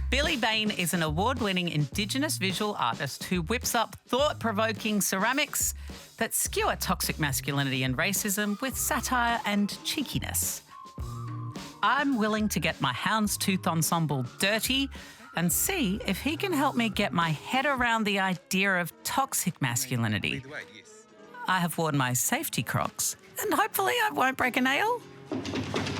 Billy Bain is an award-winning Indigenous visual artist who whips up thought-provoking ceramics that skewer toxic masculinity and racism with satire and cheekiness. I'm willing to get my houndstooth ensemble dirty and see if he can help me get my head around the idea of toxic masculinity. I have worn my safety Crocs, and hopefully I won't break a nail.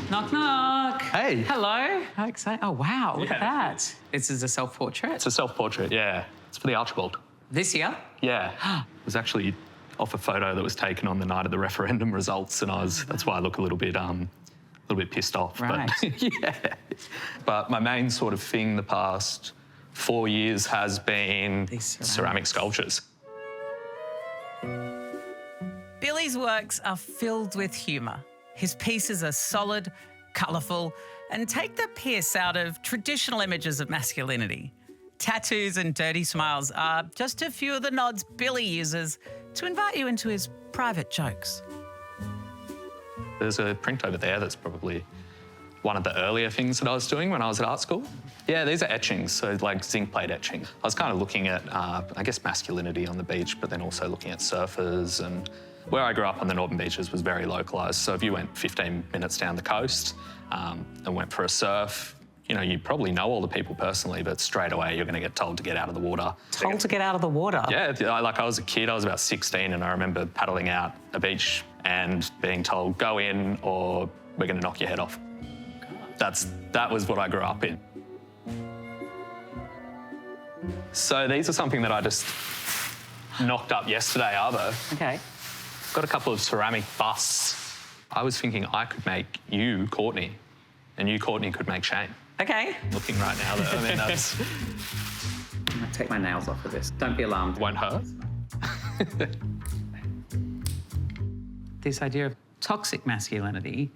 Knock, knock. Hey. Hello. How exciting. Oh, wow, look at that. This is a self-portrait? It's a self-portrait, yeah. It's for the Archibald. This year? Yeah. It was actually off a photo that was taken on the night of the referendum results, and that's why I look a little bit pissed off. Right. But, yeah. But my main sort of thing the past 4 years has been ceramic sculptures. Billy's works are filled with humour. His pieces are solid, colourful, and take the piss out of traditional images of masculinity. Tattoos and dirty smiles are just a few of the nods Billy uses to invite you into his private jokes. There's a print over there that's probably one of the earlier things that I was doing when I was at art school. Yeah, these are etchings, so like zinc plate etching. I was kind of looking at, I guess, masculinity on the beach, but then also looking at surfers. And where I grew up on the northern beaches was very localised. So if you went 15 minutes down the coast and went for a surf, you know, you probably know all the people personally, but straight away you're going to get told to get out of the water. Told to get out of the water? Yeah, like I was a kid, I was about 16, and I remember paddling out a beach and being told, go in or we're going to knock your head off. That was what I grew up in. So these are something that I just knocked up yesterday, Arvo. Okay. Got a couple of ceramic busts. I was thinking I could make you, Courtney, and you, Courtney, could make Shane. Okay. Looking right now, though, I mean, that's... I'm gonna take my nails off of this. Don't be alarmed. Won't hurt. This idea of toxic masculinity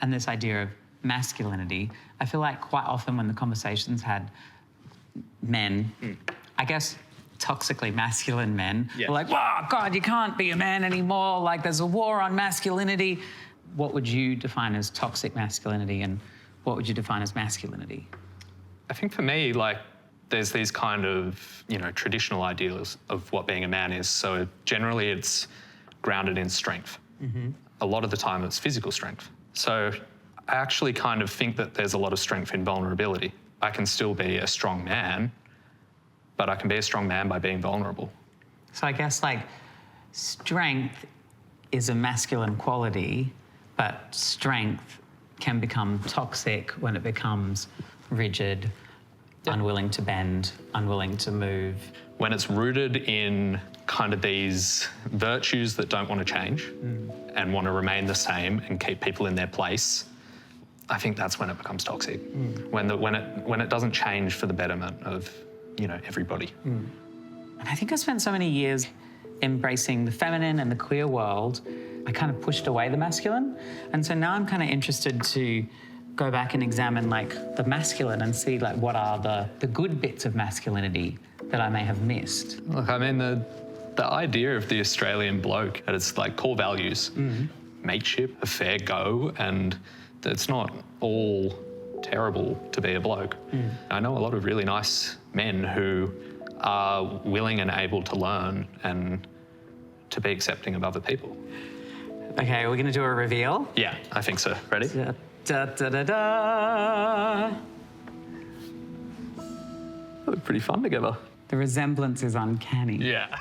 and this idea of masculinity, I feel like quite often when the conversations had men, I guess toxically masculine men, were like, oh, God, you can't be a man anymore. Like, there's a war on masculinity. What would you define as toxic masculinity and what would you define as masculinity? I think for me, like, there's these kind of, you know, traditional ideals of what being a man is. So generally it's grounded in strength. A lot of the time it's physical strength. So I actually kind of think that there's a lot of strength in vulnerability. I can still be a strong man, but I can be a strong man by being vulnerable. So I guess, like, strength is a masculine quality, but strength can become toxic when it becomes rigid, unwilling to bend, unwilling to move. When it's rooted in kind of these virtues that don't want to change and want to remain the same and keep people in their place, I think that's when it becomes toxic. When it doesn't change for the betterment of, you know, everybody. And I think I spent so many years embracing the feminine and the queer world, I kind of pushed away the masculine. And so now I'm kind of interested to go back and examine, like, the masculine and see, like, what are the good bits of masculinity that I may have missed. Look, I mean, the idea of the Australian bloke at its, like, core values, mateship, a fair go, and it's not all terrible to be a bloke. I know a lot of really nice men who are willing and able to learn and to be accepting of other people. Okay, we're going to do a reveal. Yeah, I think so. Ready? Da, da, da, da, da. They look pretty fun together. The resemblance is uncanny. Yeah.